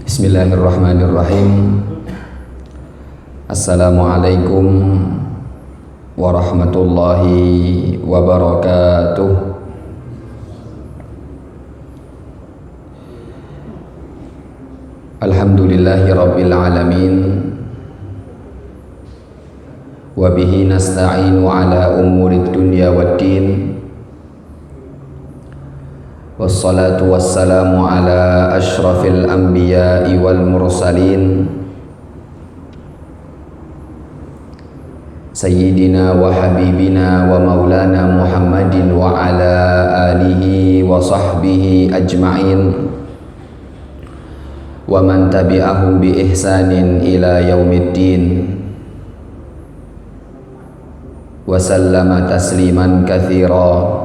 Bismillahirrahmanirrahim. Assalamualaikum warahmatullahi wabarakatuh. Alhamdulillahi rabbil alamin. Wa bihi nasta'inu ala umurid dunya waddin. Wassalatu wassalamu ala ashrafil anbiya'i wal mursalin Sayyidina wa habibina wa maulana Muhammadin wa ala alihi wa sahbihi ajma'in wa man tabi'ahum bi ihsanin ila yaumiddin wa sallama tasliman katsira.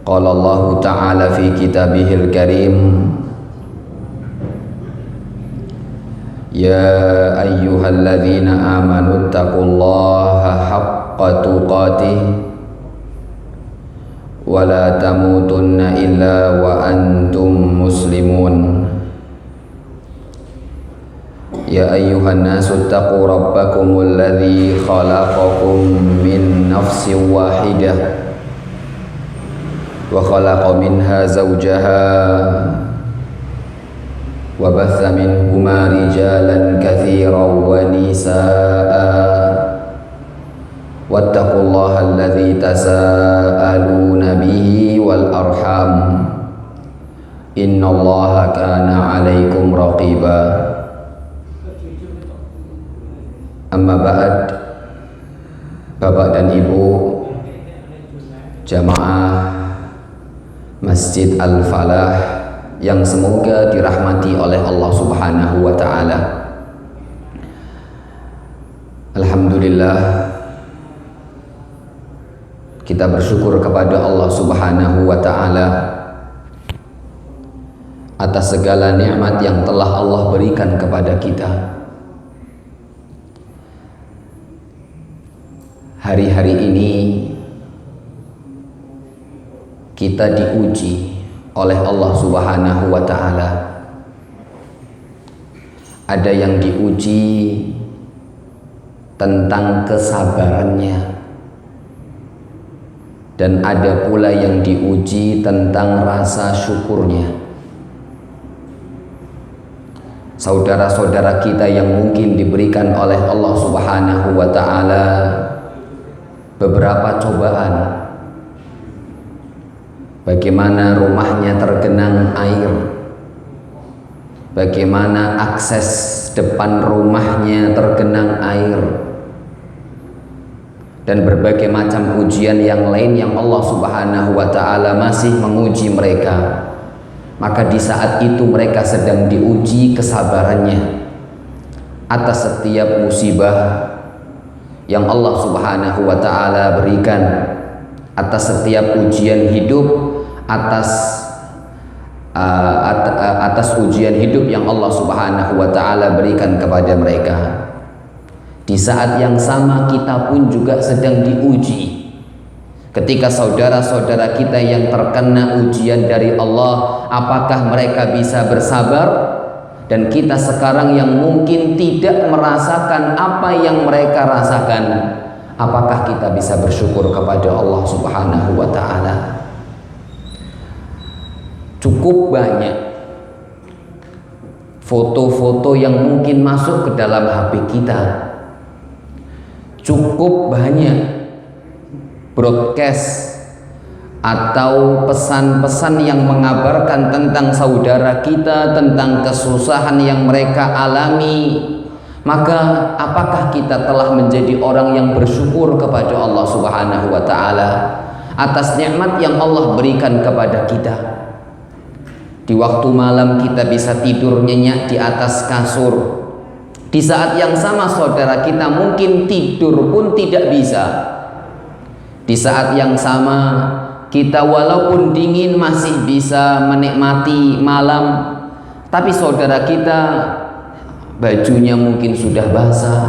Qala Allah Ta'ala fi kitabihil karim, ya ayyuhalladzina amanu taqullaha haqqa tuqatih wa la tamutunna illa wa antum muslimun. Ya ayyuhan nasu taqu rabbakumul ladzi khalaqakum min nafsin wahidah wa khalaqa minha zawjaha wa batha minhuma rijalan katsiran wa nisaa'a wattaqullaha alladzi tasaaluna bihi wal arham innallaha kana 'alaikum raqiba. Amma ba'd. Bapak dan Ibu jamaah Masjid Al-Falah yang semoga dirahmati oleh Allah Subhanahu wa Ta'ala. Alhamdulillah, kita bersyukur kepada Allah Subhanahu wa Ta'ala atas segala nikmat yang telah Allah berikan kepada kita. Hari-hari ini kita diuji oleh Allah Subhanahu wa Ta'ala. Ada yang diuji tentang kesabarannya, dan ada pula yang diuji tentang rasa syukurnya. Saudara-saudara kita yang mungkin diberikan oleh Allah Subhanahu wa Ta'ala beberapa cobaan. Bagaimana rumahnya tergenang air, bagaimana akses depan rumahnya tergenang air, dan berbagai macam ujian yang lain yang Allah Subhanahu wa Ta'ala masih menguji mereka. Maka di saat itu mereka sedang diuji kesabarannya atas setiap musibah yang Allah Subhanahu wa Ta'ala berikan, atas setiap ujian hidup, atas ujian hidup yang Allah Subhanahu wa Ta'ala berikan kepada mereka. Di saat yang sama kita pun juga sedang diuji. Ketika saudara-saudara kita yang terkena ujian dari Allah, apakah mereka bisa bersabar? Dan kita sekarang yang mungkin tidak merasakan apa yang mereka rasakan, apakah kita bisa bersyukur kepada Allah Subhanahu wa Ta'ala? Cukup banyak foto-foto yang mungkin masuk ke dalam HP kita. Cukup banyak broadcast atau pesan-pesan yang mengabarkan tentang saudara kita, tentang kesusahan yang mereka alami. Maka apakah kita telah menjadi orang yang bersyukur kepada Allah Subhanahu wa Ta'ala atas nikmat yang Allah berikan kepada kita? Di waktu malam kita bisa tidur nyenyak di atas kasur. Di saat yang sama saudara kita mungkin tidur pun tidak bisa. Di saat yang sama kita walaupun dingin masih bisa menikmati malam, tapi saudara kita bajunya mungkin sudah basah,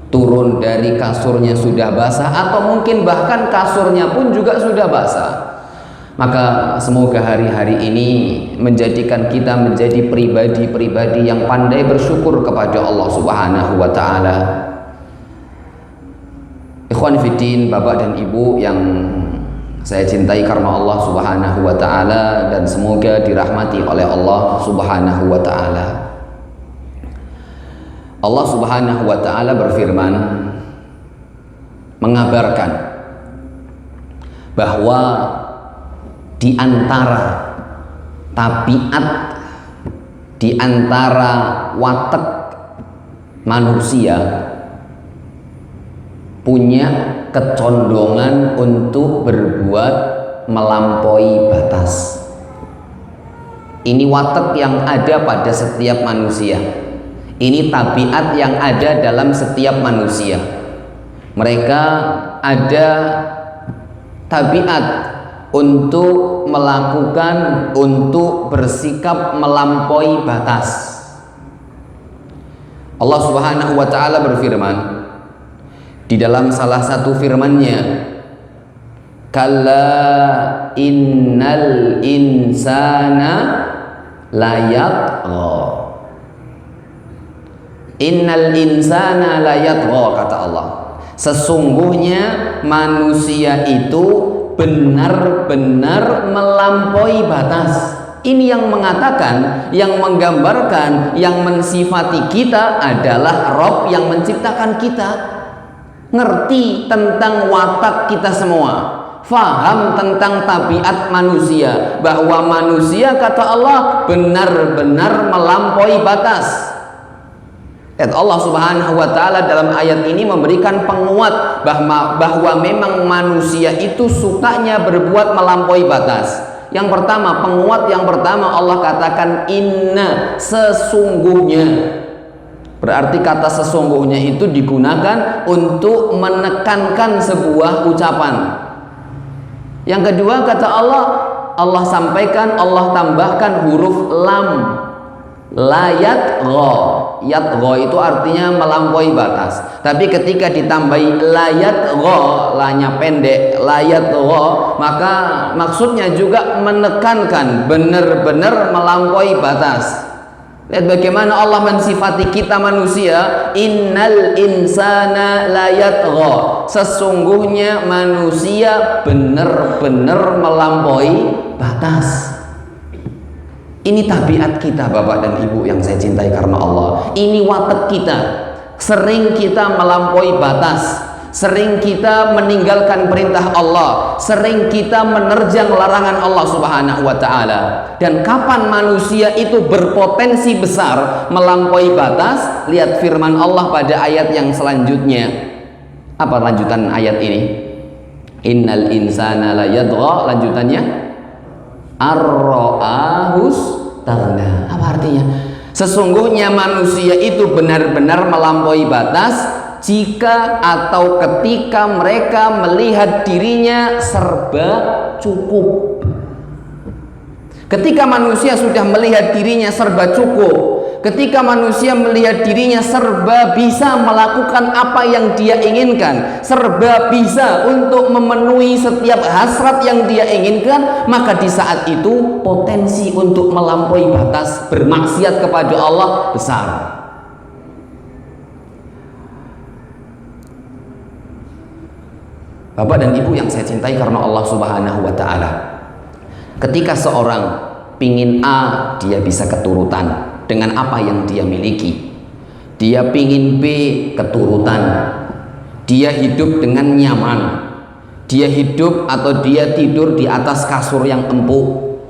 turun dari kasurnya sudah basah, atau mungkin bahkan kasurnya pun juga sudah basah. Maka semoga hari-hari ini menjadikan kita menjadi pribadi-pribadi yang pandai bersyukur kepada Allah Subhanahu wa taala. Ikhwan fiddin, Bapak dan Ibu yang saya cintai karena Allah Subhanahu wa taala, dan semoga dirahmati oleh Allah Subhanahu wa taala. Allah Subhanahu wa taala berfirman mengabarkan bahwa di antara tabiat, di antara watak manusia punya kecondongan untuk berbuat melampaui batas. Ini watak yang ada pada setiap manusia. Ini tabiat yang ada dalam setiap manusia. Mereka ada tabiat untuk melakukan, untuk bersikap melampaui batas. Allah Subhanahu wa taala berfirman di dalam salah satu firman-Nya, kalla innal insana layatgha. Innal insana layatgha, kata Allah. Sesungguhnya manusia itu benar-benar melampaui batas. Ini yang mengatakan, yang menggambarkan, yang mensifati kita adalah Rabb yang menciptakan kita. Ngerti tentang watak kita semua, faham tentang tabiat manusia, bahwa manusia, kata Allah, benar-benar melampaui batas. Dan Allah Subhanahu wa taala dalam ayat ini memberikan penguat bahwa memang manusia itu sukanya berbuat melampaui batas. Yang pertama, penguat yang pertama Allah katakan inna, sesungguhnya. Berarti kata sesungguhnya itu digunakan untuk menekankan sebuah ucapan. Yang kedua, kata Allah, Allah sampaikan, Allah tambahkan huruf lam. Layatgha. Yatgha itu artinya melampaui batas. Tapi ketika ditambahi layatgha, lanya pendek, layatgha, maka maksudnya juga menekankan, benar-benar melampaui batas. Lihat bagaimana Allah mensifati kita manusia, innal insana layatgha. Sesungguhnya manusia benar-benar melampaui batas. Ini tabiat kita, Bapak dan Ibu yang saya cintai karena Allah. Ini watak kita. Sering kita melampaui batas, sering kita meninggalkan perintah Allah, sering kita menerjang larangan Allah Subhanahu wa taala. Dan kapan manusia itu berpotensi besar melampaui batas? Lihat firman Allah pada ayat yang selanjutnya. Apa lanjutan ayat ini? Innal insana layadgha, lanjutannya ar-ra'ahus taghna. Apa artinya? Sesungguhnya manusia itu benar-benar melampaui batas jika atau ketika mereka melihat dirinya serba cukup. Ketika manusia sudah melihat dirinya serba cukup, ketika manusia melihat dirinya serba bisa melakukan apa yang dia inginkan, serba bisa untuk memenuhi setiap hasrat yang dia inginkan, maka di saat itu potensi untuk melampaui batas bermaksiat kepada Allah besar. Bapak dan Ibu yang saya cintai karena Allah Subhanahu wa taala, ketika seorang pingin A, dia bisa keturutan dengan apa yang dia miliki. Dia pingin B, keturutan. Dia hidup dengan nyaman. Dia hidup atau dia tidur di atas kasur yang empuk.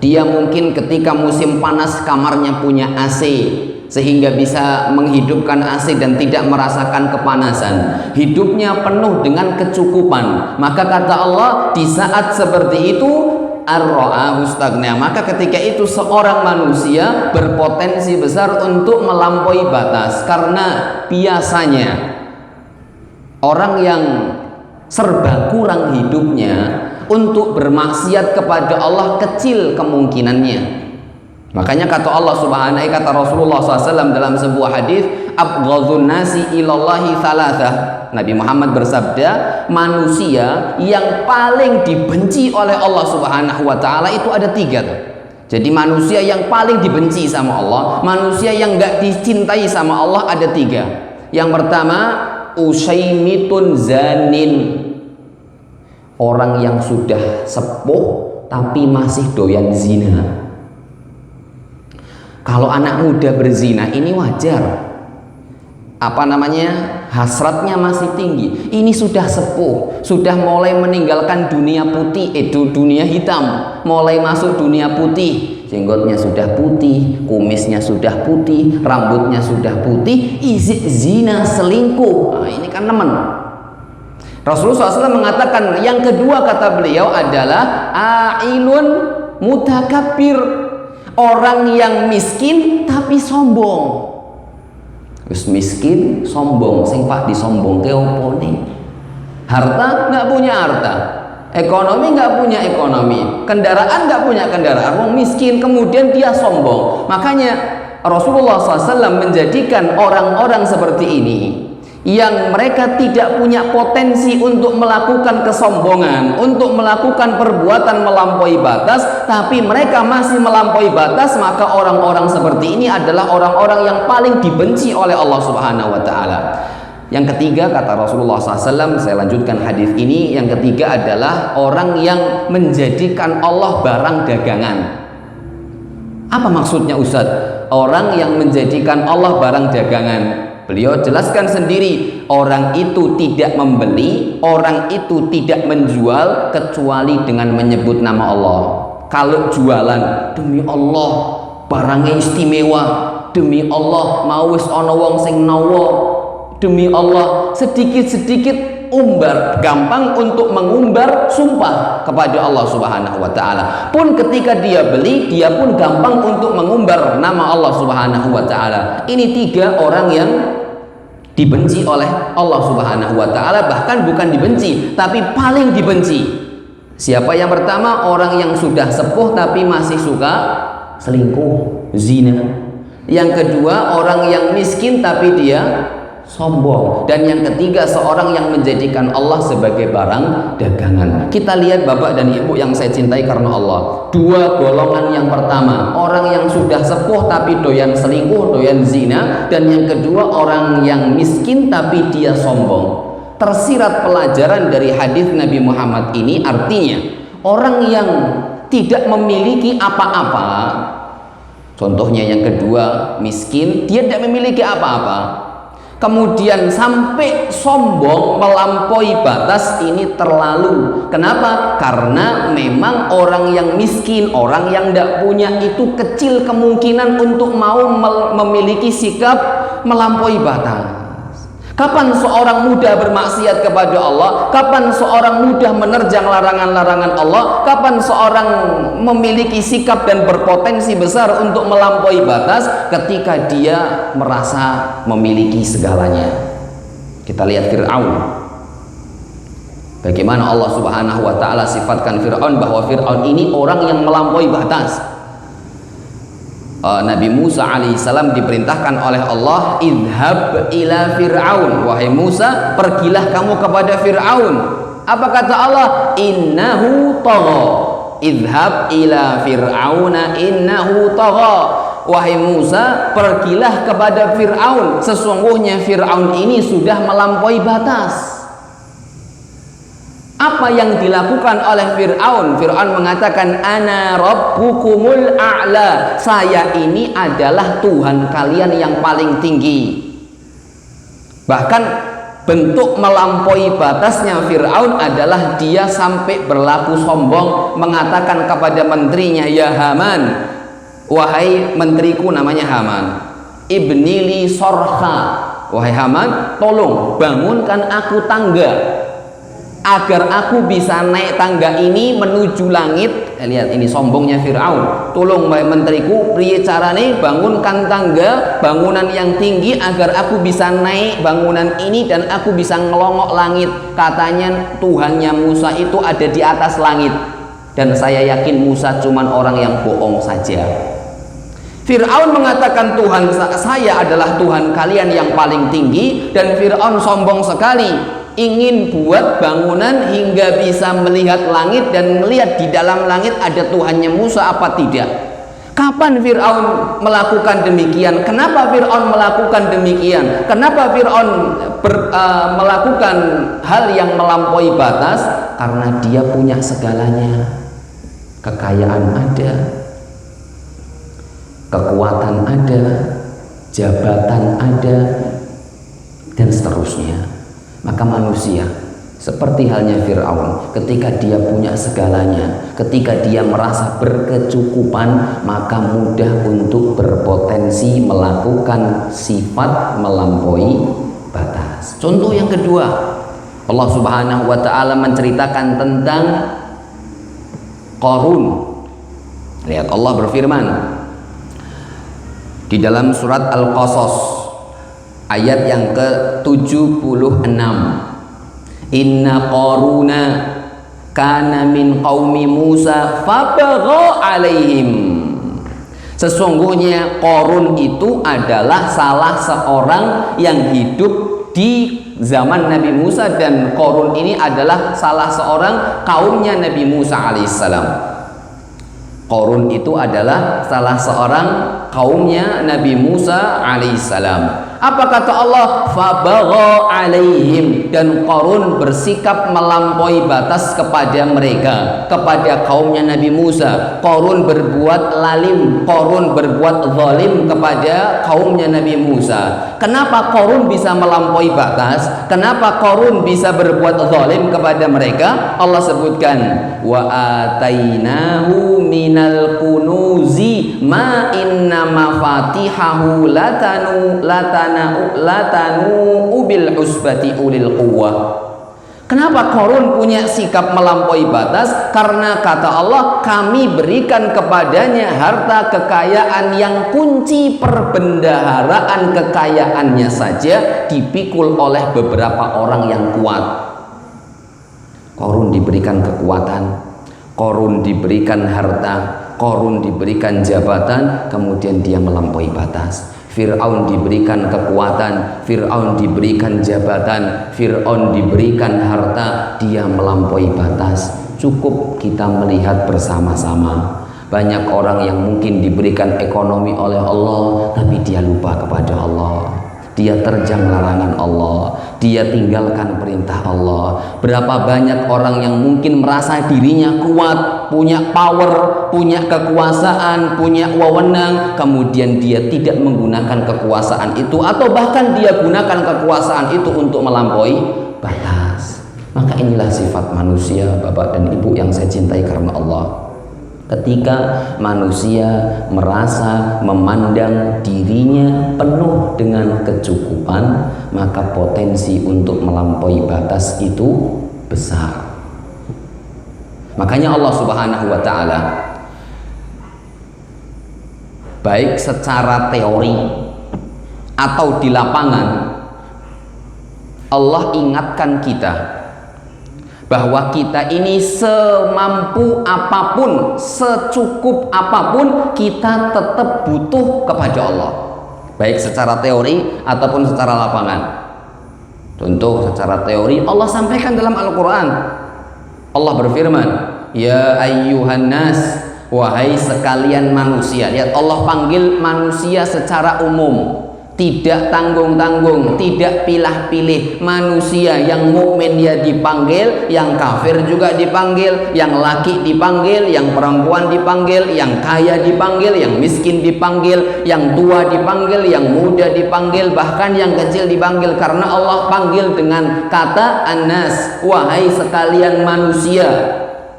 Dia mungkin ketika musim panas kamarnya punya AC, sehingga bisa menghidupkan AC dan tidak merasakan kepanasan. Hidupnya penuh dengan kecukupan. Maka kata Allah, di saat seperti itu ar-ra'ahu staghna, maka ketika itu seorang manusia berpotensi besar untuk melampaui batas. Karena biasanya orang yang serba kurang hidupnya, untuk bermaksiat kepada Allah kecil kemungkinannya. Makanya kata Allah Subhanahu, kata Rasulullah SAW dalam sebuah hadis, abghadhun nasi ilallahi thalathah. Nabi Muhammad bersabda, manusia yang paling dibenci oleh Allah Subhanahu wa taala itu ada 3. Jadi manusia yang paling dibenci sama Allah, manusia yang gak dicintai sama Allah ada 3. Yang pertama, usaimitun zanin, orang yang sudah sepuh tapi masih doyan zina. Kalau anak muda berzina ini wajar, hasratnya masih tinggi. Ini sudah sepuh, sudah mulai meninggalkan dunia putih, dunia hitam, mulai masuk dunia putih. Jenggotnya sudah putih, kumisnya sudah putih, rambutnya sudah putih, isi zina, selingkuh. Nah, ini kan teman. Rasulullah SAW mengatakan yang kedua, kata beliau, adalah ailun mutakabbir, orang yang miskin tapi sombong. Wis miskin sombong, sing pak disombong ke opo nih? Harta nggak punya harta, ekonomi nggak punya ekonomi, kendaraan nggak punya kendaraan, orang miskin kemudian dia sombong. Makanya Rasulullah SAW menjadikan orang-orang seperti ini yang mereka tidak punya potensi untuk melakukan kesombongan, untuk melakukan perbuatan melampaui batas, tapi mereka masih melampaui batas, maka orang-orang seperti ini adalah orang-orang yang paling dibenci oleh Allah Subhanahu wa taala. Yang ketiga, kata Rasulullah SAW, saya lanjutkan hadis ini, yang ketiga adalah orang yang menjadikan Allah barang dagangan. Apa maksudnya Ustadz? Orang yang menjadikan Allah barang dagangan. Beliau jelaskan sendiri, orang itu tidak membeli, orang itu tidak menjual kecuali dengan menyebut nama Allah. Kalau jualan, demi Allah barangnya istimewa, demi Allah mau wis ana wong sing nawa, demi Allah sedikit-sedikit umbar, gampang untuk mengumbar sumpah kepada Allah Subhanahu wa taala. Pun ketika dia beli, dia pun gampang untuk mengumbar nama Allah Subhanahu wa taala. Ini 3 orang yang dibenci oleh Allah Subhanahu wa taala, bahkan bukan dibenci tapi paling dibenci. Siapa yang pertama? Orang yang sudah sepuh tapi masih suka selingkuh, zina. Yang kedua, orang yang miskin tapi dia sombong. Dan yang ketiga, seorang yang menjadikan Allah sebagai barang dagangan. Kita lihat Bapak dan Ibu yang saya cintai karena Allah, 2 golongan. Yang pertama, orang yang sudah sepuh tapi doyan selingkuh, doyan zina. Dan yang kedua, orang yang miskin tapi dia sombong. Tersirat pelajaran dari hadis Nabi Muhammad ini, artinya orang yang tidak memiliki apa-apa, contohnya yang kedua, miskin, dia tidak memiliki apa-apa, kemudian sampai sombong melampaui batas, ini terlalu. Kenapa? Karena memang orang yang miskin, orang yang tidak punya itu kecil kemungkinan untuk mau memiliki sikap melampaui batas. Kapan seorang muda bermaksiat kepada Allah? Kapan seorang muda menerjang larangan-larangan Allah? Kapan seorang memiliki sikap dan berpotensi besar untuk melampaui batas? Ketika dia merasa memiliki segalanya. Kita lihat Fir'aun. Bagaimana Allah Subhanahu wa taala sifatkan Fir'aun, bahwa Fir'aun ini orang yang melampaui batas. Nabi Musa alaihissalam diperintahkan oleh Allah, idhab ila Fir'aun, wahai Musa, pergilah kamu kepada Fir'aun. Apa kata Allah? Innahu tagha. Idhab ila Fir'auna innahu tagha. Wahai Musa, pergilah kepada Fir'aun, sesungguhnya Fir'aun ini sudah melampaui batas. Apa yang dilakukan oleh Fir'aun? Fir'aun mengatakan, ana rabbukumul a'la, saya ini adalah Tuhan kalian yang paling tinggi. Bahkan bentuk melampaui batasnya Fir'aun adalah dia sampai berlaku sombong, mengatakan kepada menterinya, ya Haman, wahai menteriku namanya Haman, ibnili sorha, wahai Haman, tolong bangunkan aku tangga. agar aku bisa naik tangga ini menuju langit. Lihat ini sombongnya Fir'aun. Tolong menteriku, priye carane bangunkan tangga bangunan yang tinggi agar aku bisa naik bangunan ini dan aku bisa ngelongok langit. Katanya Tuhannya Musa itu ada di atas langit, dan saya yakin Musa cuman orang yang bohong saja. Fir'aun mengatakan Tuhan saya adalah Tuhan kalian yang paling tinggi, dan Fir'aun sombong sekali, ingin buat bangunan hingga bisa melihat langit dan melihat di dalam langit ada Tuhannya Musa apa tidak. Kapan Fir'aun melakukan demikian? Kenapa Fir'aun melakukan demikian? Kenapa Fir'aun melakukan hal yang melampaui batas? Karena dia punya segalanya. Kekayaan ada, kekuatan ada, jabatan ada, dan seterusnya. Maka manusia seperti halnya Fir'aun, ketika dia punya segalanya, ketika dia merasa berkecukupan, maka mudah untuk berpotensi melakukan sifat melampaui batas. Contoh yang kedua, Allah Subhanahu wa ta'ala menceritakan tentang Qarun. Lihat, Allah berfirman di dalam surat Al-Qasas ayat yang ke-76, Inna Qaruna kana min qaumi Musa fabagha alaihim. Sesungguhnya Qarun itu adalah salah seorang yang hidup di zaman Nabi Musa, dan Qarun ini adalah salah seorang kaumnya Nabi Musa alaihissalam. Qarun itu adalah salah seorang kaumnya Nabi Musa alaihissalam. Apa kata Allah? Fabagha alaihim, dan Qarun bersikap melampaui batas kepada mereka, kepada kaumnya Nabi Musa. Qarun berbuat lalim, Qarun berbuat zalim kepada kaumnya Nabi Musa. Kenapa Qarun bisa melampaui batas? Kenapa Qarun bisa berbuat zalim kepada mereka? Allah sebutkan, wa atainahu minal kunuzi ma inna mafatihahu latanu bil usbati ulil quwwah. Kenapa Qarun punya sikap melampaui batas? Karena kata Allah, kami berikan kepadanya harta kekayaan yang kunci perbendaharaan kekayaannya saja dipikul oleh beberapa orang yang kuat. Qarun diberikan kekuatan, Qarun diberikan harta, Qarun diberikan jabatan, kemudian dia melampaui batas. Fir'aun diberikan kekuatan, Fir'aun diberikan jabatan, Fir'aun diberikan harta, dia melampaui batas. Cukup kita melihat bersama-sama. Banyak orang yang mungkin diberikan ekonomi oleh Allah, tapi dia lupa kepada Allah. Dia terjang larangan Allah, dia tinggalkan perintah Allah. Berapa banyak orang yang mungkin merasa dirinya kuat, punya power, punya kekuasaan, punya wewenang, kemudian dia tidak menggunakan kekuasaan itu, atau bahkan dia gunakan kekuasaan itu untuk melampaui batas. Maka inilah sifat manusia, Bapak dan Ibu yang saya cintai karena Allah. Ketika manusia merasa memandang dirinya penuh dengan kecukupan, maka potensi untuk melampaui batas itu besar. Makanya Allah Subhanahu wa ta'ala, baik secara teori atau di lapangan, Allah ingatkan kita bahwa kita ini semampu apapun, secukup apapun, kita tetap butuh kepada Allah, baik secara teori ataupun secara lapangan. Contoh secara teori, Allah sampaikan dalam Al-Quran. Allah berfirman, ya ayyuhan nas, wahai sekalian manusia. Lihat, Allah panggil manusia secara umum, tidak tanggung-tanggung, tidak pilah-pilih. Manusia yang mukmin dia dipanggil, yang kafir juga dipanggil, yang laki dipanggil, yang perempuan dipanggil, yang kaya dipanggil, yang miskin dipanggil, yang tua dipanggil, yang muda dipanggil, bahkan yang kecil dipanggil. Karena Allah panggil dengan kata annas, wahai sekalian manusia.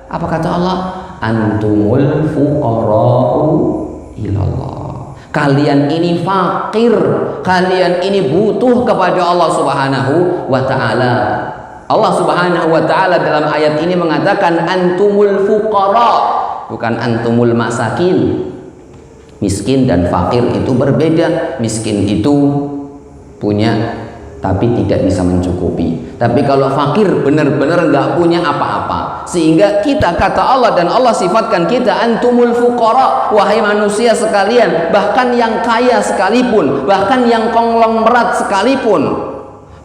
Apa kata Allah? Antumul fuqara'u ilallah. Kalian ini fakir, kalian ini butuh kepada Allah Subhanahu wa ta'ala. Allah Subhanahu wa taala dalam ayat ini mengatakan antumul fuqara, bukan antumul masakin. Miskin dan fakir itu berbeda. Miskin itu punya tapi tidak bisa mencukupi. Tapi kalau fakir benar-benar nggak punya apa-apa. Sehingga kita, kata Allah dan Allah sifatkan kita antumul fuqara, wahai manusia sekalian, bahkan yang kaya sekalipun, bahkan yang konglomerat sekalipun,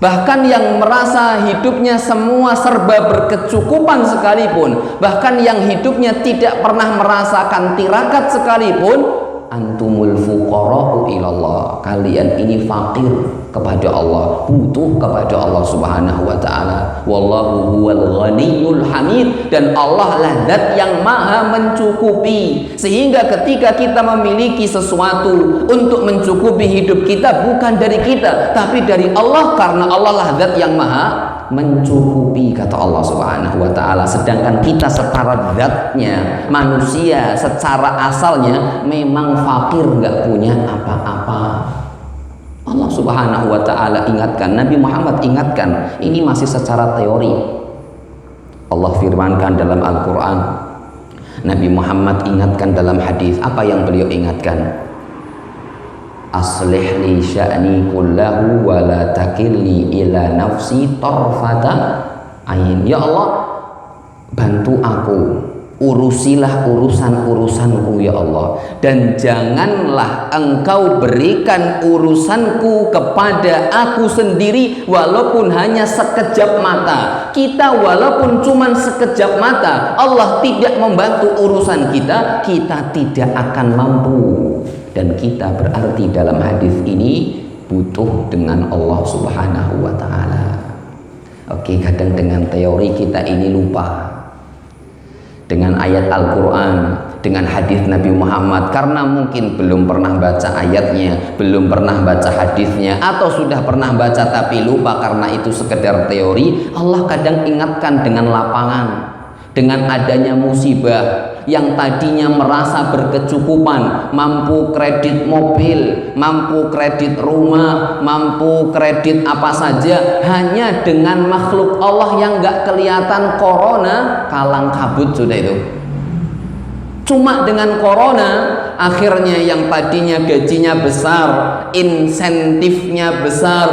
bahkan yang merasa hidupnya semua serba berkecukupan sekalipun, bahkan yang hidupnya tidak pernah merasakan tirakat sekalipun, antumul fuqara'u ilallah, kalian ini fakir kepada Allah, butuh kepada Allah Subhanahu wa taala. Wallahu huwal ghaniyyul hamid, dan Allah lah zat yang maha mencukupi. Sehingga ketika kita memiliki sesuatu untuk mencukupi hidup kita, bukan dari kita tapi dari Allah, karena Allah lah zat yang maha mencukupi, kata Allah Subhanahu wa taala. Sedangkan kita secara zatnya, manusia secara asalnya memang fakir, nggak punya apa-apa. Allah Subhanahu wa taala ingatkan, Nabi Muhammad ingatkan, ini masih secara teori. Allah firmankan dalam Al-Qur'an, Nabi Muhammad ingatkan dalam hadis. Apa yang beliau ingatkan? Aslih li sya'ni kullahu wa la takilni ila nafsi tarfata ain. Ya Allah, bantu aku, urusilah urusan-urusanku ya Allah, dan janganlah engkau berikan urusanku kepada aku sendiri walaupun hanya sekejap mata. Kita walaupun cuma sekejap mata, Allah tidak membantu urusan kita, kita tidak akan mampu. Dan kita berarti dalam hadis ini butuh dengan Allah Subhanahu wa taala. Oke, kadang dengan teori kita ini lupa dengan ayat Al-Quran, dengan hadis Nabi Muhammad, karena mungkin belum pernah baca ayatnya, belum pernah baca hadisnya, atau sudah pernah baca tapi lupa karena itu sekedar teori. Allah kadang ingatkan dengan lapangan, dengan adanya musibah. Yang tadinya merasa berkecukupan, mampu kredit mobil, mampu kredit rumah, mampu kredit apa saja, hanya dengan makhluk Allah yang gak kelihatan, corona, kalang kabut sudah itu. Cuma dengan corona, akhirnya yang tadinya gajinya besar, insentifnya besar,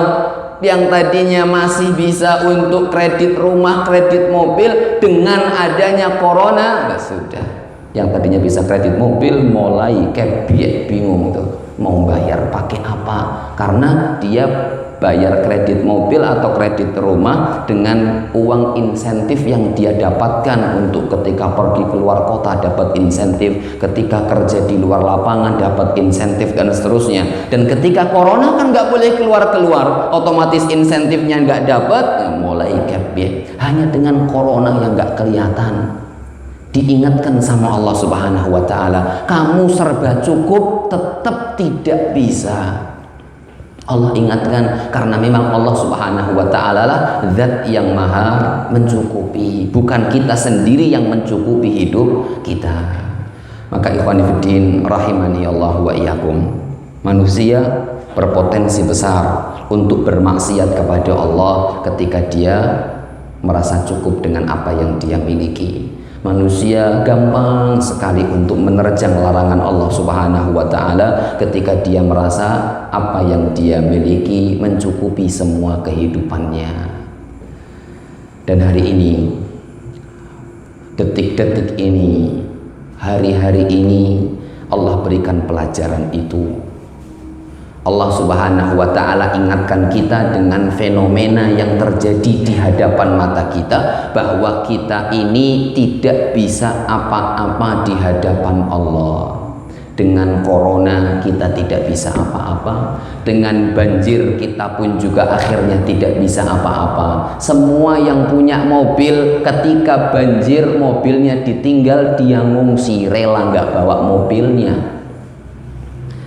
yang tadinya masih bisa untuk kredit rumah, kredit mobil, dengan adanya corona, sudah. Yang tadinya bisa kredit mobil mulai kebiek, bingung tuh mau bayar pakai apa, karena dia bayar kredit mobil atau kredit rumah dengan uang insentif yang dia dapatkan. Untuk ketika pergi keluar kota dapat insentif, ketika kerja di luar lapangan dapat insentif, dan seterusnya. Dan ketika corona kan nggak boleh keluar-keluar, otomatis insentifnya nggak dapat, mulai kebiek. Hanya dengan corona yang nggak kelihatan, diingatkan sama Allah Subhanahu wa taala, kamu serba cukup tetap tidak bisa. Allah ingatkan karena memang Allah Subhanahu wa taala lah zat yang maha mencukupi, bukan kita sendiri yang mencukupi hidup kita. Maka ikhwani fiddin rahimani Allah wa iyyakum, manusia berpotensi besar untuk bermaksiat kepada Allah ketika dia merasa cukup dengan apa yang dia miliki. Manusia gampang sekali untuk menerjang larangan Allah Subhanahu wa taala ketika dia merasa apa yang dia miliki mencukupi semua kehidupannya. Dan hari ini, detik-detik ini, hari-hari ini, Allah berikan pelajaran itu. Allah Subhanahu wa taala ingatkan kita dengan fenomena yang terjadi di hadapan mata kita, bahwa kita ini tidak bisa apa-apa di hadapan Allah. Dengan corona kita tidak bisa apa-apa, dengan banjir kita pun juga akhirnya tidak bisa apa-apa. Semua yang punya mobil ketika banjir mobilnya ditinggal, dia ngungsi, rela nggak bawa mobilnya.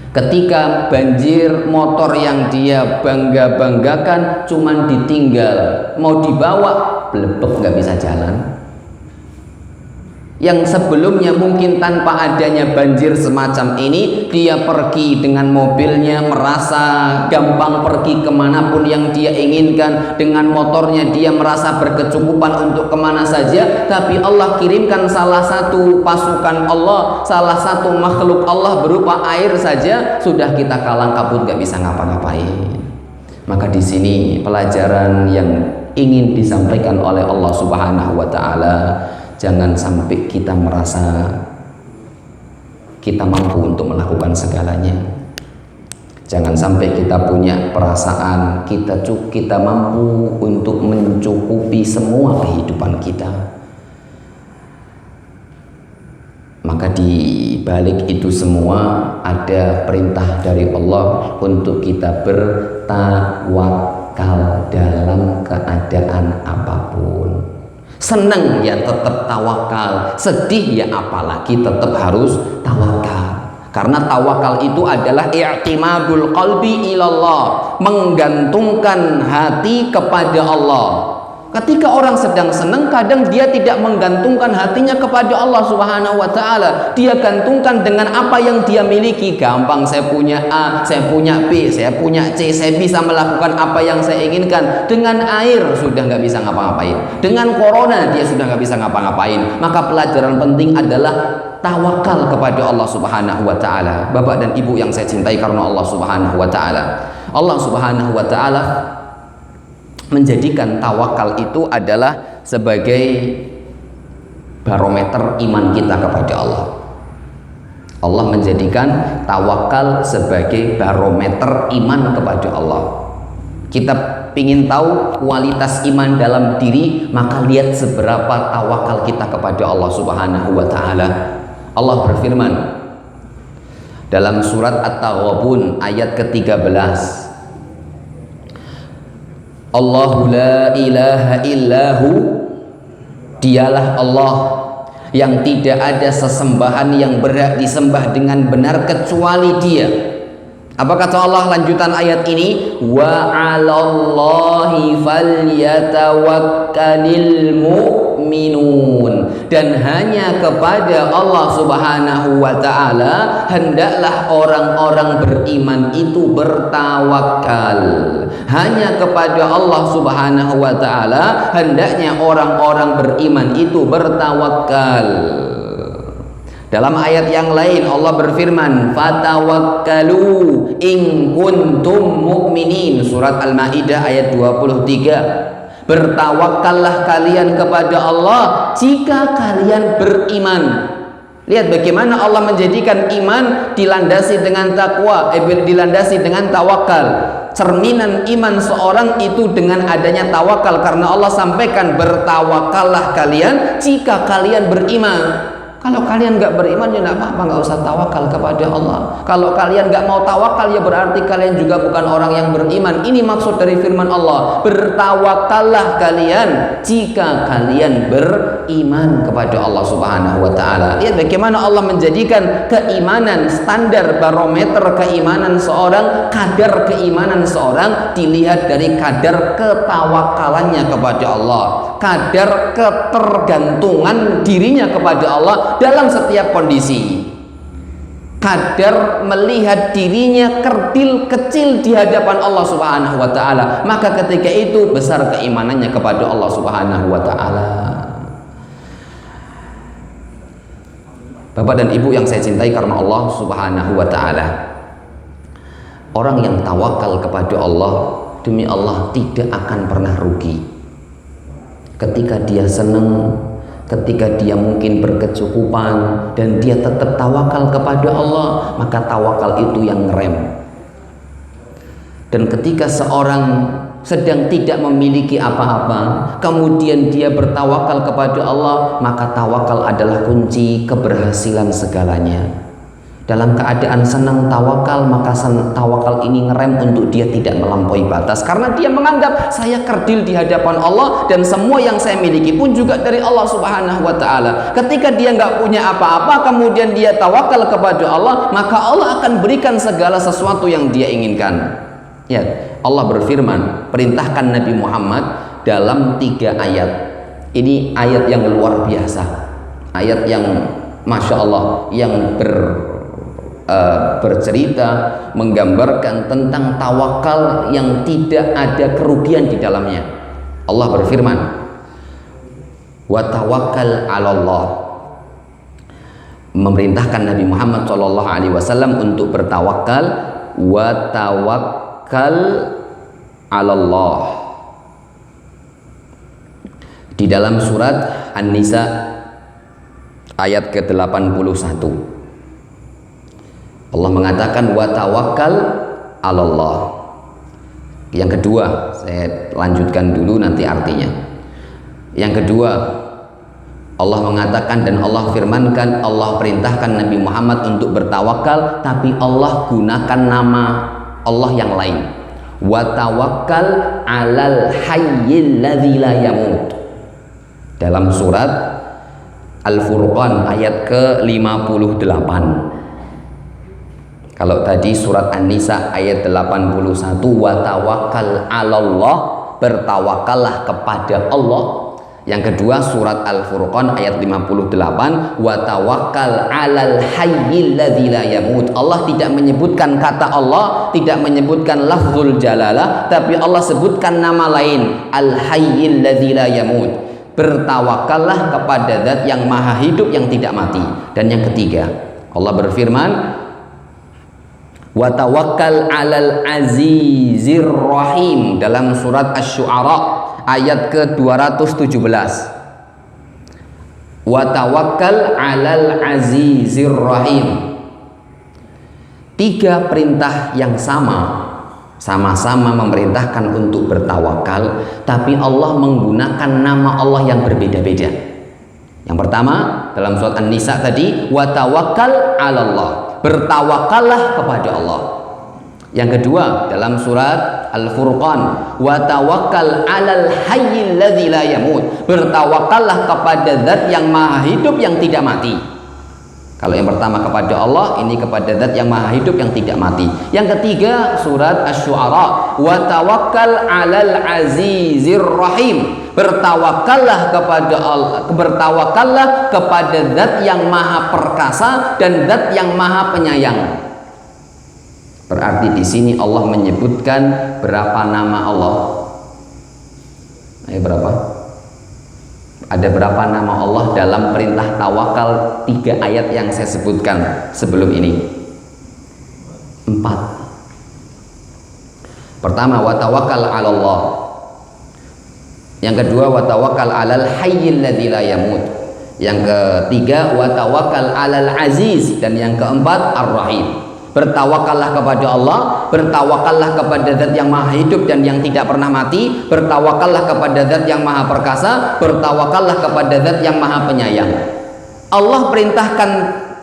Ketika banjir, motor yang dia bangga-banggakan cuman ditinggal, mau dibawa blebek, nggak bisa jalan. Yang sebelumnya mungkin tanpa adanya banjir semacam ini, dia pergi dengan mobilnya, merasa gampang pergi kemanapun yang dia inginkan. Dengan motornya dia merasa berkecukupan untuk kemana saja. Tapi Allah kirimkan salah satu pasukan Allah, salah satu makhluk Allah berupa air saja, sudah kita kalang kabut, gak bisa ngapa-ngapain. Maka di sini pelajaran yang ingin disampaikan oleh Allah Subhanahu wa Ta'ala, jangan sampai kita merasa kita mampu untuk melakukan segalanya. Jangan sampai kita punya perasaan kita mampu untuk mencukupi semua kehidupan kita. Maka di balik itu semua ada perintah dari Allah untuk kita bertawakal dalam keadaan apapun. Senang ya tetap tawakal, sedih ya apalagi tetap harus tawakal. Karena tawakal itu adalah i'timadul qalbi ilallah, menggantungkan hati kepada Allah. Ketika orang sedang senang, kadang dia tidak menggantungkan hatinya kepada Allah Subhanahu wa Ta'ala. Dia gantungkan dengan apa yang dia miliki. Gampang, saya punya A, saya punya B, saya punya C, saya bisa melakukan apa yang saya inginkan. Dengan air sudah nggak bisa ngapa-ngapain. Dengan corona dia sudah nggak bisa ngapa-ngapain. Maka pelajaran penting adalah tawakal kepada Allah Subhanahu wa Ta'ala. Bapak dan Ibu yang saya cintai karena Allah Subhanahu wa Ta'ala, Allah Subhanahu wa Ta'ala menjadikan tawakal itu adalah sebagai barometer iman kita kepada Allah. Allah menjadikan tawakal sebagai barometer iman kepada Allah. Kita ingin tahu kualitas iman dalam diri, maka lihat seberapa tawakal kita kepada Allah Subhanahu wa Ta'ala. Allah berfirman dalam surat At-Taghabun ayat ke-13, Allahu la ilaha illahu, dialah Allah yang tidak ada sesembahan yang berhak disembah dengan benar kecuali Dia. Apa kata Allah lanjutan ayat ini? Wa 'alallahi falyatawakkalil mu'minun. Dan hanya kepada Allah Subhanahu wa Ta'ala hendaklah orang-orang beriman itu bertawakal. Hanya kepada Allah Subhanahu wa Ta'ala hendaknya orang-orang beriman itu bertawakal. Dalam ayat yang lain Allah berfirman, fatawakkalu in kuntum mu'minin, surat Al-Maidah ayat 23. Bertawakallah kalian kepada Allah jika kalian beriman. Lihat bagaimana Allah menjadikan iman dilandasi dengan takwa, dilandasi dengan tawakal. Cerminan iman seorang itu dengan adanya tawakal, karena Allah sampaikan bertawakallah kalian jika kalian beriman. Kalau kalian nggak beriman ya nggak apa-apa, nggak usah tawakal kepada Allah. Kalau kalian nggak mau tawakal ya berarti kalian juga bukan orang yang beriman. Ini maksud dari firman Allah, bertawakallah kalian jika kalian beriman kepada Allah Subhanahu wa Ta'ala. Lihat bagaimana Allah menjadikan keimanan standar barometer keimanan seorang, kadar keimanan seorang dilihat dari kadar ketawakalannya kepada Allah, kadar ketergantungan dirinya kepada Allah dalam setiap kondisi, kadar melihat dirinya kerdil kecil di hadapan Allah Subhanahu wa Ta'ala. Maka ketika itu besar keimanannya kepada Allah Subhanahu wa Ta'ala. Bapak dan Ibu yang saya cintai karena Allah Subhanahu wa Ta'ala, orang yang tawakal kepada Allah, demi Allah tidak akan pernah rugi. Ketika dia senang, ketika dia mungkin berkecukupan dan dia tetap tawakal kepada Allah, maka tawakal itu yang ngerem. Dan ketika seorang sedang tidak memiliki apa-apa, kemudian dia bertawakal kepada Allah, maka tawakal adalah kunci keberhasilan segalanya. Dalam keadaan senang tawakal, maka tawakal ini ngerem untuk dia tidak melampaui batas, karena dia menganggap saya kerdil di hadapan Allah dan semua yang saya miliki pun juga dari Allah Subhanahu wa Ta'ala. Ketika dia nggak punya apa-apa, kemudian dia tawakal kepada Allah, maka Allah akan berikan segala sesuatu yang dia inginkan. Ya, Allah berfirman, perintahkan Nabi Muhammad dalam 3 ayat. Ini ayat yang luar biasa. ayat yang Masya Allah, yang bercerita menggambarkan tentang tawakal yang tidak ada kerugian di dalamnya. Allah berfirman, wa tawakkal 'alallah, memerintahkan Nabi Muhammad SAW untuk bertawakal. Wa tawakkal 'alallah di dalam surat An-Nisa ayat ke-81. Allah mengatakan wa tawakkal 'alallah. Yang kedua, saya lanjutkan dulu nanti artinya. Yang kedua, Allah mengatakan dan Allah firmankan, Allah perintahkan Nabi Muhammad untuk bertawakal, tapi Allah gunakan nama Allah yang lain. Wa tawakkal 'alal hayyil ladzi la yamut. Dalam surat Al-Furqan ayat ke-58. Kalau tadi surat An-Nisa ayat 81, wa tawakkal 'alallah, bertawakallah kepada Allah. Yang kedua surat Al-Furqan ayat 58, wa tawakkal 'alal hayyil ladzi la yamut. Allah tidak menyebutkan kata Allah, tidak menyebutkan lafzul jalalah, tapi Allah sebutkan nama lain, al-hayyil ladzi la yamut. Bertawakallah kepada zat yang maha hidup yang tidak mati. Dan yang ketiga, Allah berfirman, wa tawakkal 'alal azizir rahim dalam surat Asy-Syu'ara ayat ke-217. Wa tawakkal 'alal azizir rahim. Tiga perintah yang sama-sama memerintahkan untuk bertawakal, tapi Allah menggunakan nama Allah yang berbeda-beda. Yang pertama dalam surat An-Nisa tadi, wa tawakkal 'alallah, bertawakallah kepada Allah. Yang kedua dalam surat Al-Furqan, wa tawakkal 'alal hayyil ladzi la yamut, bertawakallah kepada zat yang maha hidup yang tidak mati. Kalau yang pertama kepada Allah, ini kepada zat yang maha hidup yang tidak mati. Yang ketiga surat Asy-Syu'ara, wa tawakkal 'alal azizir rahim, bertawakallah kepada Allah, bertawakallah kepada zat yang maha perkasa dan zat yang maha penyayang. Berarti di sini Allah menyebutkan berapa nama Allah? Berapa? Ada berapa nama Allah dalam perintah tawakal 3 ayat yang saya sebutkan sebelum ini? 4. Pertama, wa tawakkal 'alallah. Yang kedua, wa tawakkal 'alal hayyil ladzi la yamut. Yang ketiga, wa tawakkal 'alal aziz. Dan yang keempat, ar-rahim. Bertawakallah kepada Allah, bertawakallah kepada zat yang maha hidup dan yang tidak pernah mati, bertawakallah kepada zat yang maha perkasa, bertawakallah kepada zat yang maha penyayang. Allah perintahkan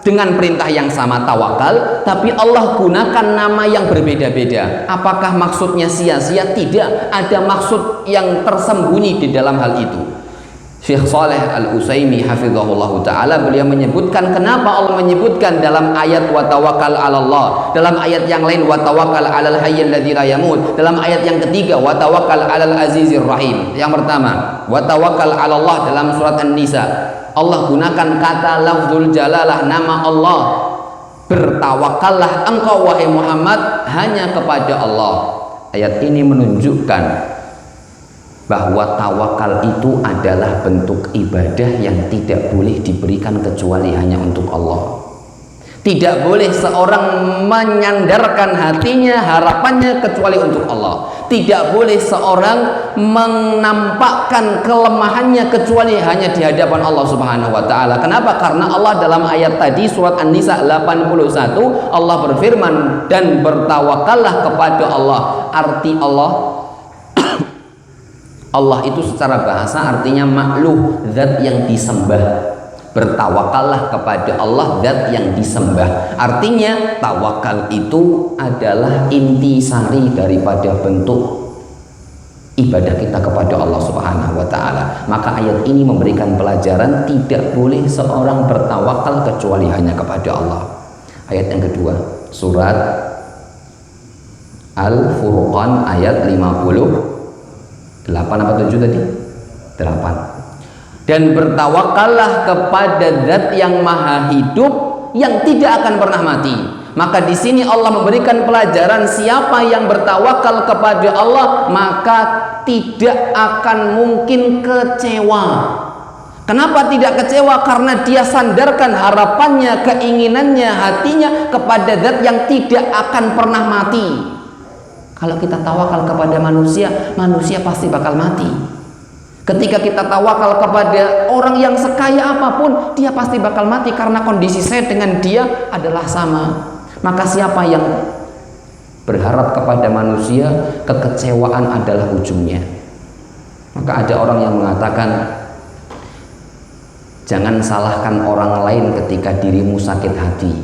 dengan perintah yang sama tawakal, tapi Allah gunakan nama yang berbeda-beda. Apakah maksudnya sia-sia? Tidak, ada maksud yang tersembunyi di dalam hal itu. Syekh Shalih Al-Utsaimin hafizahullah ta'ala, beliau menyebutkan kenapa Allah menyebutkan dalam ayat wa tawakkal 'alallah, dalam ayat yang lain wa tawakkal 'alal hayyil ladzi la yamut, dalam ayat yang ketiga wa tawakkal 'alal azizir rahim. Yang pertama, wa tawakkal 'alallah dalam surat An-Nisa, Allah gunakan kata lafzul jalalah, nama Allah. Bertawakallah engkau wahai Muhammad hanya kepada Allah. Ayat ini menunjukkan bahwa tawakal itu adalah bentuk ibadah yang tidak boleh diberikan kecuali hanya untuk Allah. Tidak boleh seorang menyandarkan hatinya, harapannya kecuali untuk Allah. Tidak boleh seorang menampakkan kelemahannya kecuali hanya di hadapan Allah Subhanahu wa taala. Kenapa? Karena Allah dalam ayat tadi surat An-Nisa 81, Allah berfirman, dan bertawakallah kepada Allah. Arti Allah itu secara bahasa artinya makhluk, zat yang disembah. Bertawakallah kepada Allah, zat yang disembah. Artinya tawakal itu adalah intisari daripada bentuk ibadah kita kepada Allah Subhanahu wa taala. Maka ayat ini memberikan pelajaran tidak boleh seorang bertawakal kecuali hanya kepada Allah. Ayat yang kedua, surat Al-Furqan ayat 58 apa 7 tadi? 8. dan bertawakallah kepada Zat yang maha hidup yang tidak akan pernah mati. Maka di sini Allah memberikan pelajaran, siapa yang bertawakal kepada Allah maka tidak akan mungkin kecewa. Kenapa tidak kecewa? Karena dia sandarkan harapannya, keinginannya, hatinya kepada Zat yang tidak akan pernah mati. Kalau kita tawakal kepada manusia, manusia pasti bakal mati. Ketika kita tawakal kepada orang yang sekaya apapun, dia pasti bakal mati karena kondisi saya dengan dia adalah sama. Maka siapa yang berharap kepada manusia, kekecewaan adalah ujungnya. Maka ada orang yang mengatakan, jangan salahkan orang lain ketika dirimu sakit hati,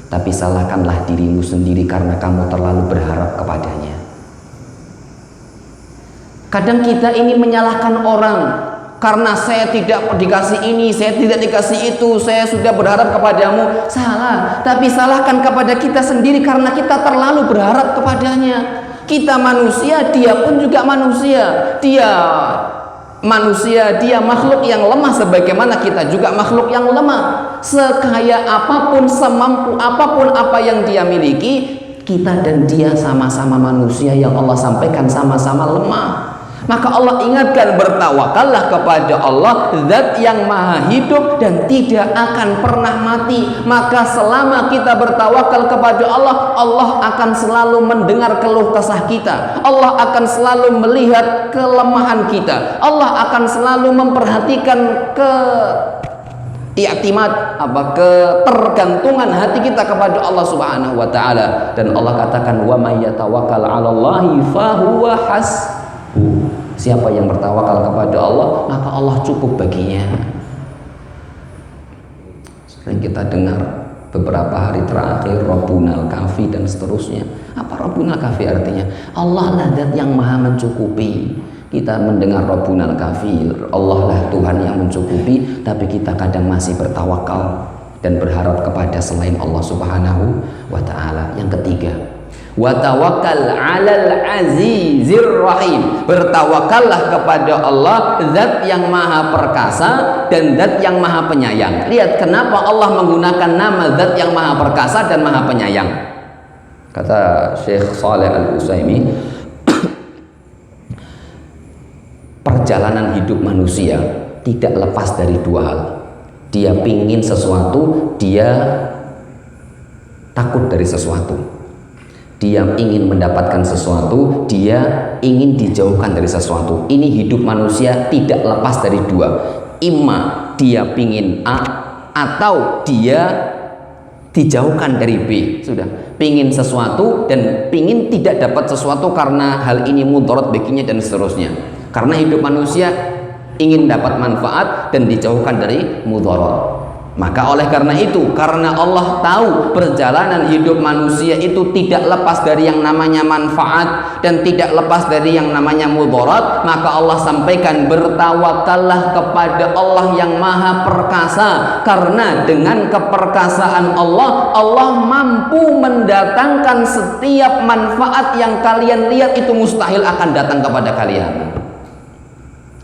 tapi salahkanlah dirimu sendiri karena kamu terlalu berharap kepadanya. Kadang kita ini menyalahkan orang, karena saya tidak dikasih ini, saya tidak dikasih itu, saya sudah berharap kepadamu. Salah, tapi salahkan kepada kita sendiri karena kita terlalu berharap kepadanya. Kita manusia, dia pun juga manusia. Dia manusia, dia makhluk yang lemah sebagaimana kita juga makhluk yang lemah. Sekaya apapun, semampu apapun apa yang dia miliki, kita dan dia sama-sama manusia yang Allah sampaikan sama-sama lemah. Maka Allah ingatkan, bertawakallah kepada Allah, Zat yang maha hidup dan tidak akan pernah mati. Maka selama kita bertawakal kepada Allah, Allah akan selalu mendengar keluh kesah kita, Allah akan selalu melihat kelemahan kita, Allah akan selalu memperhatikan ketergantungan hati kita kepada Allah Subhanahu wa taala. Dan Allah katakan, wa may yatawakkal 'alallahi fahuwa hasbuh. Siapa yang bertawakal kepada Allah, maka Allah cukup baginya. Sering kita dengar beberapa hari terakhir Rabbunal Kafi dan seterusnya. Apa Rabbunal Kafi artinya? Allah lah Zat yang maha mencukupi. Kita mendengar Rabbunal Kafi, Allah lah Tuhan yang mencukupi, tapi kita kadang masih bertawakal dan berharap kepada selain Allah Subhanahu wa taala. Yang ketiga, wa tawakkal 'alal azizir rahim. Bertawakallah kepada Allah, Zat yang maha perkasa dan Zat yang maha penyayang. Lihat kenapa Allah menggunakan nama Zat yang maha perkasa dan maha penyayang. Kata Syekh Shalih Al-Utsaimin, perjalanan hidup manusia tidak lepas dari dua hal. Dia pingin sesuatu, dia takut dari sesuatu. Dia ingin mendapatkan sesuatu, dia ingin dijauhkan dari sesuatu. Ini hidup manusia tidak lepas dari dua. Imma dia pingin A, atau dia dijauhkan dari B. Sudah, pingin sesuatu dan pingin tidak dapat sesuatu karena hal ini mudarat baginya dan seterusnya. Karena hidup manusia ingin dapat manfaat dan dijauhkan dari mudarat. Maka oleh karena itu, karena Allah tahu perjalanan hidup manusia itu tidak lepas dari yang namanya manfaat dan tidak lepas dari yang namanya mudarat, maka Allah sampaikan, bertawakallah kepada Allah yang maha perkasa. Karena dengan keperkasaan Allah, Allah mampu mendatangkan setiap manfaat yang kalian lihat itu mustahil akan datang kepada kalian.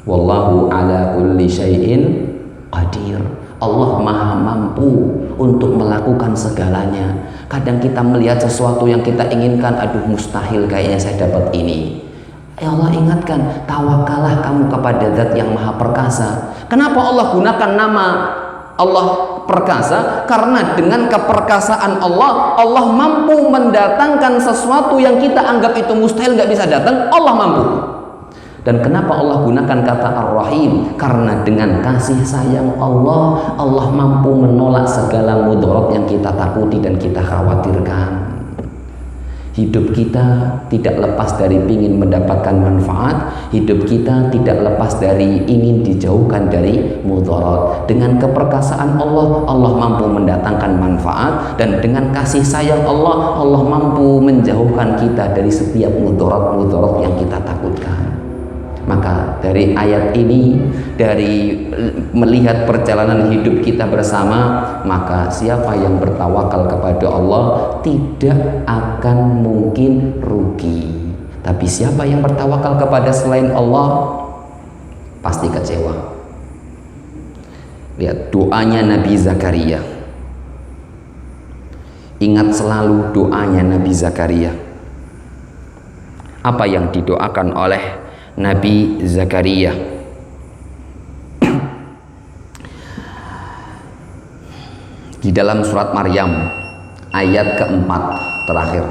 Wallahu ala kulli syai'in qadir. Allah maha mampu untuk melakukan segalanya. Kadang kita melihat sesuatu yang kita inginkan, aduh mustahil kayaknya saya dapat ini. Ya Allah ingatkan, tawakallah kamu kepada Zat yang maha perkasa. Kenapa Allah gunakan nama Allah perkasa? Karena dengan keperkasaan Allah, Allah mampu mendatangkan sesuatu yang kita anggap itu mustahil, nggak bisa datang, Allah mampu. Dan kenapa Allah gunakan kata Ar-Rahim? Karena dengan kasih sayang Allah, Allah mampu menolak segala mudarat yang kita takuti dan kita khawatirkan. Hidup kita tidak lepas dari ingin mendapatkan manfaat. Hidup kita tidak lepas dari ingin dijauhkan dari mudarat. Dengan keperkasaan Allah, Allah mampu mendatangkan manfaat. Dan dengan kasih sayang Allah, Allah mampu menjauhkan kita dari setiap mudarat-mudarat yang kita takutkan. Maka dari ayat ini, dari melihat perjalanan hidup kita bersama, maka siapa yang bertawakal kepada Allah tidak akan mungkin rugi. Tapi siapa yang bertawakal kepada selain Allah pasti kecewa. Lihat doanya Nabi Zakaria. Ingat selalu doanya Nabi Zakaria. Apa yang didoakan oleh Nabi Zakaria? Di dalam surat Maryam ayat keempat terakhir,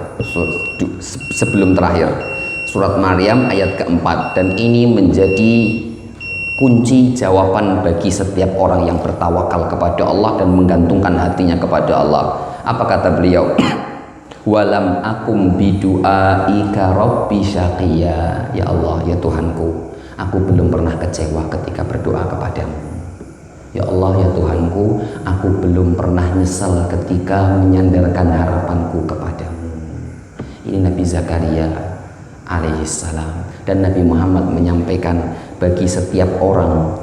sebelum terakhir, surat Maryam ayat keempat, dan ini menjadi kunci jawaban bagi setiap orang yang bertawakal kepada Allah dan menggantungkan hatinya kepada Allah. Apa kata beliau? Walam akum bidu'aika rabbi syaqiyya. Ya Allah, ya Tuhanku, aku belum pernah kecewa ketika berdoa kepadamu. Ya Allah, ya Tuhanku, aku belum pernah nyesal ketika menyandarkan harapanku kepadamu. Ini Nabi Zakaria alaihissalam. Dan Nabi Muhammad menyampaikan bagi setiap orang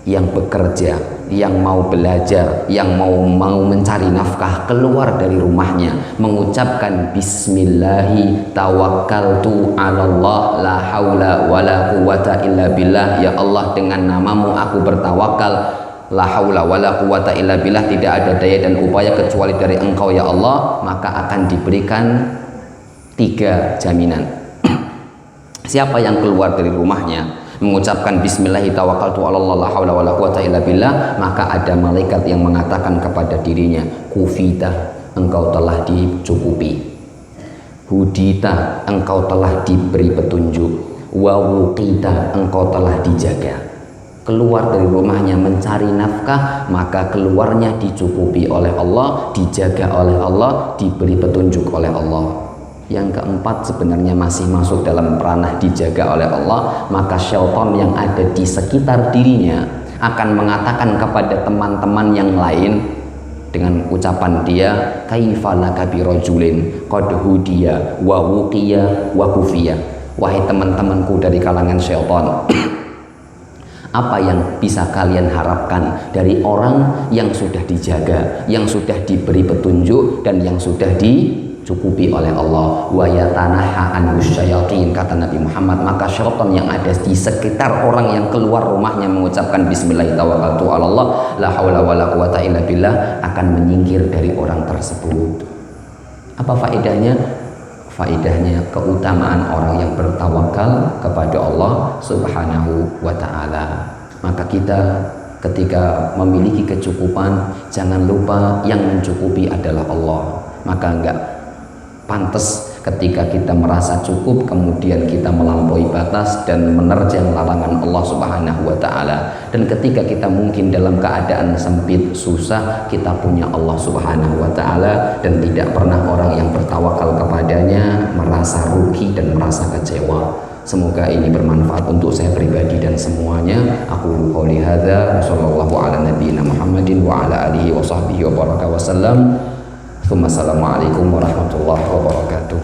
yang bekerja, yang mau belajar, yang mau mencari nafkah, keluar dari rumahnya mengucapkan bismillahi tawakkaltu 'alallah la haula wala quwata illa billah. Ya Allah, dengan namamu aku bertawakal, la haula wala quwata illa billah, tidak ada daya dan upaya kecuali dari Engkau ya Allah. Maka akan diberikan 3 jaminan. Siapa yang keluar dari rumahnya mengucapkan bismillahi tawakkaltu 'alallah la haula wala quwata illa billah, maka ada malaikat yang mengatakan kepada dirinya, kufita, engkau telah dicukupi, hudita, engkau telah diberi petunjuk, wa wuqita, engkau telah dijaga. Keluar dari rumahnya mencari nafkah, maka keluarnya dicukupi oleh Allah, dijaga oleh Allah, diberi petunjuk oleh Allah. Yang keempat sebenarnya masih masuk dalam ranah dijaga oleh Allah. Maka syaitan yang ada di sekitar dirinya akan mengatakan kepada teman-teman yang lain dengan ucapan dia, kaifa laka birajulin qad hudiya wa wuqiya wa kufiya. Wahai teman-temanku dari kalangan syaitan, apa yang bisa kalian harapkan dari orang yang sudah dijaga, yang sudah diberi petunjuk, dan yang sudah dicukupi oleh Allah? Wa yatanaha anhus syayatin, kata Nabi Muhammad, maka syaitan yang ada di sekitar orang yang keluar rumahnya mengucapkan bismillahirrahmanirrahim tawakkaltu la haula wala quwata illa billah akan menyingkir dari orang tersebut. Apa faedahnya? Faedahnya keutamaan orang yang bertawakal kepada Allah Subhanahu wa ta'ala. Maka kita ketika memiliki kecukupan, jangan lupa yang mencukupi adalah Allah. Maka enggak pantas ketika kita merasa cukup kemudian kita melampaui batas dan menerjang larangan Allah Subhanahu wa ta'ala. Dan ketika kita mungkin dalam keadaan sempit, susah, kita punya Allah Subhanahu wa ta'ala, dan tidak pernah orang yang bertawakal kepadanya merasa rugi dan merasa kecewa. Semoga ini bermanfaat untuk saya pribadi dan semuanya. Aku qouli hadza wa sallallahu ala nabiyyina Muhammadin wa ala alihi wa sahbihi wa baraka wa sallam. Assalamualaikum warahmatullahi wabarakatuh.